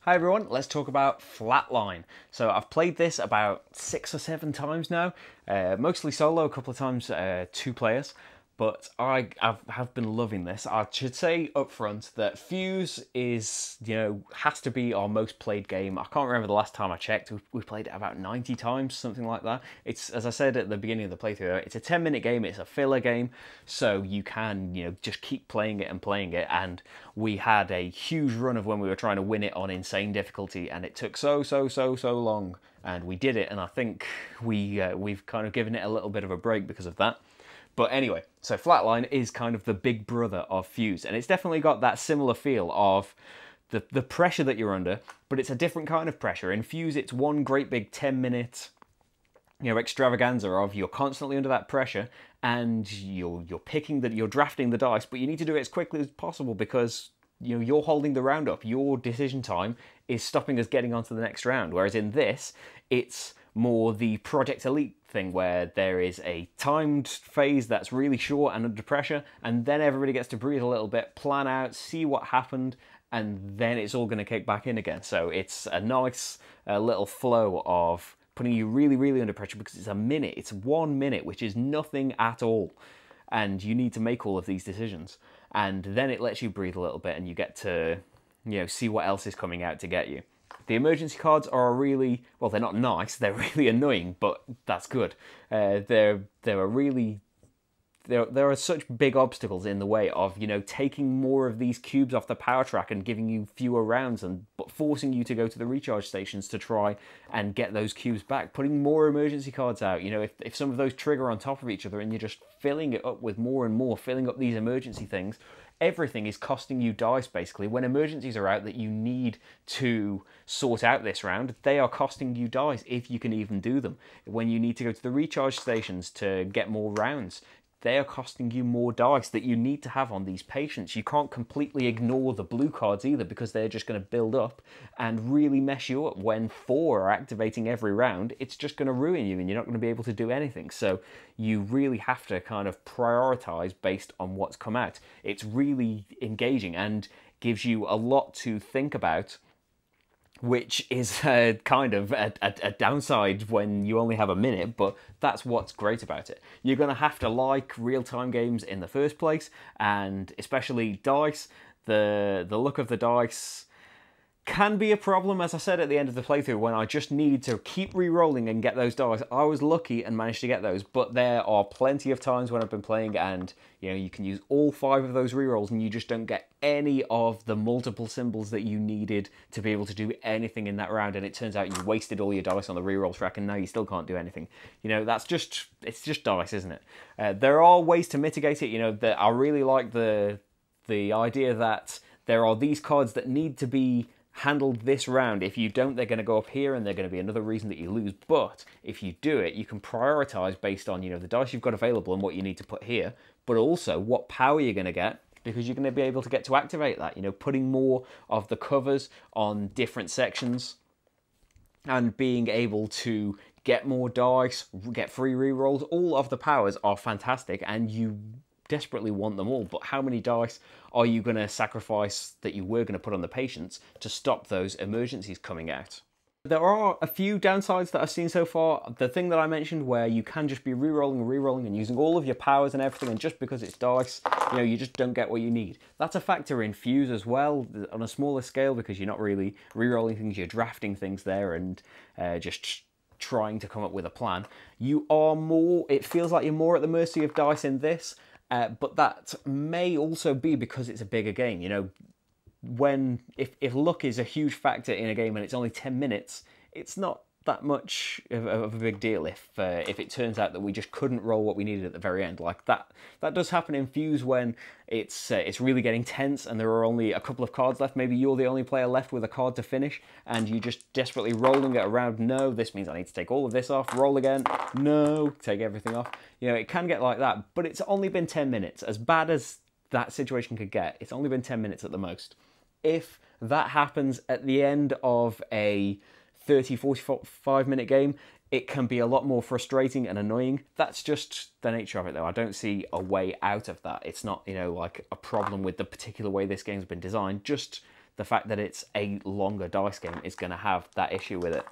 Hi everyone, let's talk about Flatline. So I've played this about 6 or 7 times now, mostly solo, a couple of times 2 players, but I have been loving this. I should say up front that Fuse is, has to be our most played game. I can't remember the last time I checked. We played it about 90 times, something like that. It's, as I said at the beginning of the playthrough, it's a 10-minute game, it's a filler game, so you can, just keep playing it, and we had a huge run of when we were trying to win it on insane difficulty, and it took so long, and we did it, and I think we've kind of given it a little bit of a break because of that. But anyway, so Flatline is kind of the big brother of Fuse, and it's definitely got that similar feel of the pressure that you're under, but it's a different kind of pressure. In Fuse, it's one great big 10-minute extravaganza of you're constantly under that pressure, and you're drafting the dice, but you need to do it as quickly as possible because you're holding the round up. Your decision time is stopping us getting onto the next round. Whereas in this, it's more the Project Elite thing where there is a timed phase that's really short and under pressure, and then everybody gets to breathe a little bit, plan out, see what happened, and then it's all going to kick back in again. So it's a nice little flow of putting you really under pressure because it's a minute. It's 1 minute, which is nothing at all. And you need to make all of these decisions. And then it lets you breathe a little bit and you get to, see what else is coming out to get you. The emergency cards are really, well, they're not nice, they're really annoying, but that's good. There are such big obstacles in the way of, taking more of these cubes off the power track and giving you fewer rounds, but forcing you to go to the recharge stations to try and get those cubes back. Putting more emergency cards out, if some of those trigger on top of each other and you're just filling it up with more and more, filling up these emergency things, everything is costing you dice, basically. When emergencies are out that you need to sort out this round, they are costing you dice, if you can even do them. When you need to go to the recharge stations to get more rounds, they are costing you more dice that you need to have on these patients. You can't completely ignore the blue cards either because they're just going to build up and really mess you up. When 4 are activating every round, it's just going to ruin you and you're not going to be able to do anything. So you really have to kind of prioritize based on what's come out. It's really engaging and gives you a lot to think about, which is kind of a downside when you only have a minute, but that's what's great about it. You're going to have to like real-time games in the first place, and especially dice. The look of the dice can be a problem, as I said at the end of the playthrough, when I just needed to keep re-rolling and get those dice. I was lucky and managed to get those, but there are plenty of times when I've been playing and you can use all 5 of those re-rolls and you just don't get any of the multiple symbols that you needed to be able to do anything in that round, and it turns out you wasted all your dice on the re-roll track and now you still can't do anything. It's just dice, isn't it? There are ways to mitigate it. That I really like the idea that there are these cards that need to be handled this round. If you don't, they're going to go up here and they're going to be another reason that you lose. But if you do it, you can prioritize based on the dice you've got available and what you need to put here, but also what power you're going to get, because you're going to be able to get to activate that. Putting more of the covers on different sections and being able to get more dice, get free rerolls. All of the powers are fantastic and you desperately want them all, but how many dice are you going to sacrifice that you were going to put on the patients to stop those emergencies coming out? There are a few downsides that I've seen so far. The thing that I mentioned where you can just be re-rolling and using all of your powers and everything, and just because it's dice, you just don't get what you need. That's a factor in Fuse as well, on a smaller scale, because you're not really re-rolling things, you're drafting things there and just trying to come up with a plan. It feels like you're more at the mercy of dice in this, but that may also be because it's a bigger game. If luck is a huge factor in a game and it's only 10 minutes, it's not that much of a big deal if it turns out that we just couldn't roll what we needed at the very end. Like that does happen in Fuse when it's really getting tense and there are only a couple of cards left. Maybe you're the only player left with a card to finish and you're just desperately rolling it around. No, this means I need to take all of this off, roll again. No, take everything off. It can get like that, but it's only been 10 minutes. As bad as that situation could get, it's only been 10 minutes at the most. If that happens at the end of a 30, 45 minute game, it can be a lot more frustrating and annoying. That's just the nature of it though. I don't see a way out of that. It's not, like a problem with the particular way this game's been designed, just the fact that it's a longer dice game is going to have that issue with it.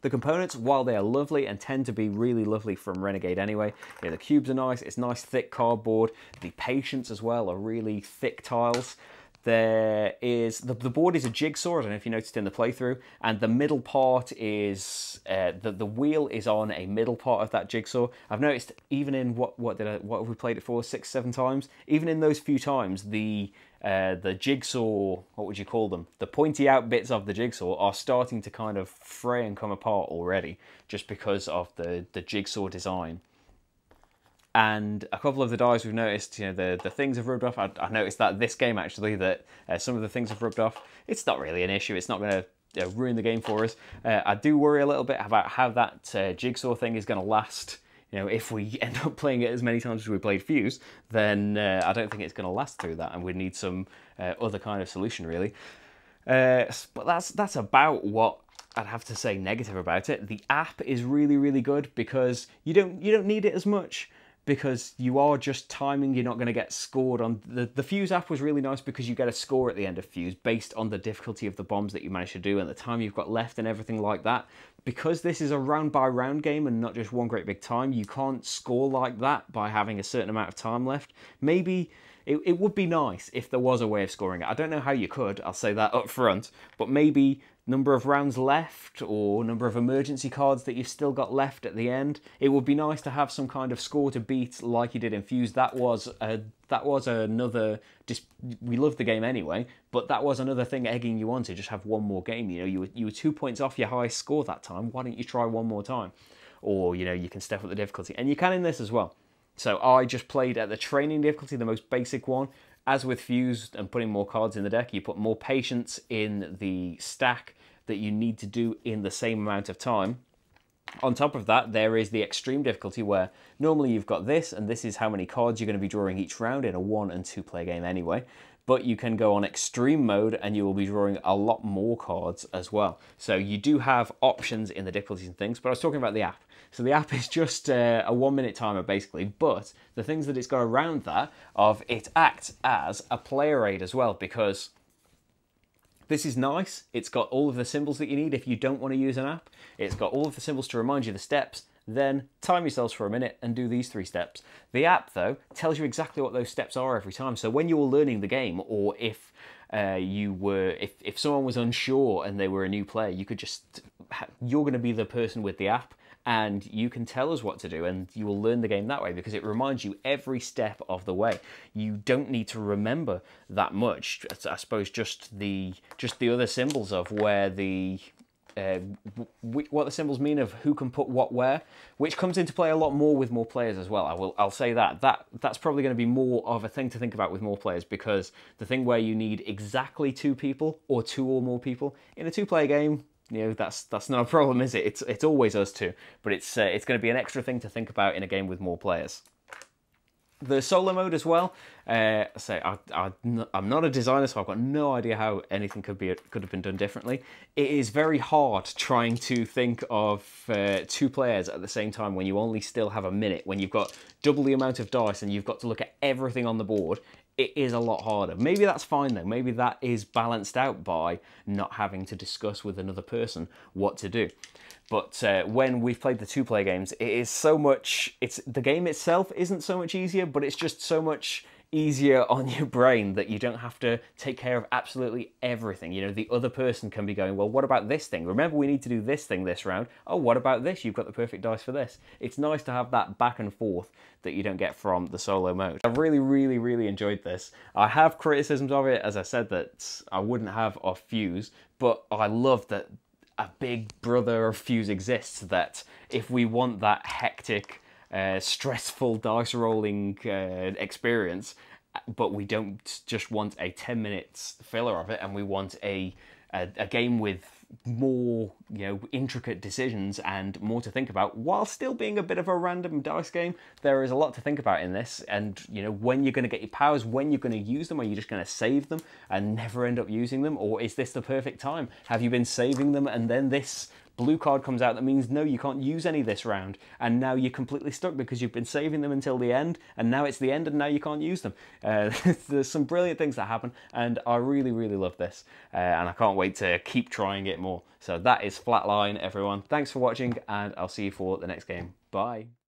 The components, while they are lovely and tend to be really lovely from Renegade anyway, the cubes are nice, it's nice thick cardboard, the patients as well are really thick tiles. There is, the board is a jigsaw, I don't know if you noticed in the playthrough, and the middle part is, the wheel is on a middle part of that jigsaw. I've noticed even in, what have we played it for, 6, 7 times? Even in those few times, the jigsaw, what would you call them? The pointy out bits of the jigsaw are starting to kind of fray and come apart already, just because of the jigsaw design. And a couple of the dies we've noticed, the things have rubbed off. I noticed that this game actually, that some of the things have rubbed off. It's not really an issue. It's not going to ruin the game for us. I do worry a little bit about how that jigsaw thing is going to last. If we end up playing it as many times as we played Fuse, then I don't think it's going to last through that, and we'd need some other kind of solution, really. But that's about what I'd have to say negative about it. The app is really, really good because you don't need it as much, because you are just timing, you're not going to get scored on. The Fuse app was really nice because you get a score at the end of Fuse based on the difficulty of the bombs that you manage to do and the time you've got left and everything like that. Because this is a round by round game and not just one great big time, you can't score like that by having a certain amount of time left. Maybe it would be nice if there was a way of scoring it. I don't know how you could, I'll say that up front, but maybe number of rounds left or number of emergency cards that you've still got left at the end. It would be nice to have some kind of score to beat like you did in Fuse. That was another, we loved the game anyway, but that was another thing egging you on to just have one more game. You were 2 points off your highest score that time. Why don't you try one more time? Or, you can step up the difficulty. And you can in this as well. So I just played at the training difficulty, the most basic one. As with Fuse and putting more cards in the deck, you put more patience in the stack that you need to do in the same amount of time. On top of that, there is the extreme difficulty where normally you've got this, and this is how many cards you're going to be drawing each round in a 1- and 2-player game anyway. But you can go on extreme mode and you will be drawing a lot more cards as well. So you do have options in the difficulties and things, but I was talking about the app. So the app is just a 1-minute timer basically, but the things that it's got around that of it acts as a player aid as well, because this is nice. It's got all of the symbols that you need if you don't want to use an app. It's got all of the symbols to remind you the steps. Then time yourselves for a minute and do these 3 steps. The app, though, tells you exactly what those steps are every time. So when you're learning the game, or if if someone was unsure and they were a new player, you could just, you're going to be the person with the app, and you can tell us what to do, and you will learn the game that way because it reminds you every step of the way. You don't need to remember that much. I suppose just the other symbols of where the what the symbols mean of who can put what where, which comes into play a lot more with more players as well. I'll say that's probably going to be more of a thing to think about with more players, because the thing where you need exactly 2 people or 2 or more people in a 2-player game, that's not a problem, is it? It's always us 2, but it's going to be an extra thing to think about in a game with more players. The solo mode as well. I'm not a designer, so I've got no idea how anything could have been done differently. It is very hard trying to think of 2 players at the same time when you only still have a minute, when you've got double the amount of dice and you've got to look at everything on the board. It is a lot harder. Maybe that's fine though. Maybe that is balanced out by not having to discuss with another person what to do. But when we've played the 2-player games, it is so much, the game itself isn't so much easier, but it's just so much easier on your brain that you don't have to take care of absolutely everything. The other person can be going, well, what about this thing? Remember, we need to do this thing this round. Oh, what about this? You've got the perfect dice for this. It's nice to have that back and forth that you don't get from the solo mode. I've really, really, really enjoyed this. I have criticisms of it, as I said, that I wouldn't have of Fuse, but I love that a big brother of Fuse exists, that if we want that hectic, stressful dice rolling experience, but we don't just want a 10 minutes filler of it, and we want a game with more intricate decisions and more to think about, while still being a bit of a random dice game. There is a lot to think about in this, and when you're going to get your powers, when you're going to use them. Are you just going to save them and never end up using them, or is this the perfect time? Have you been saving them and then this blue card comes out that means no, you can't use any this round, and now you're completely stuck because you've been saving them until the end, and now it's the end and now you can't use them. There's some brilliant things that happen, and I really, really love this, and I can't wait to keep trying it more. So that is Flatline, everyone. Thanks for watching, and I'll see you for the next game. Bye.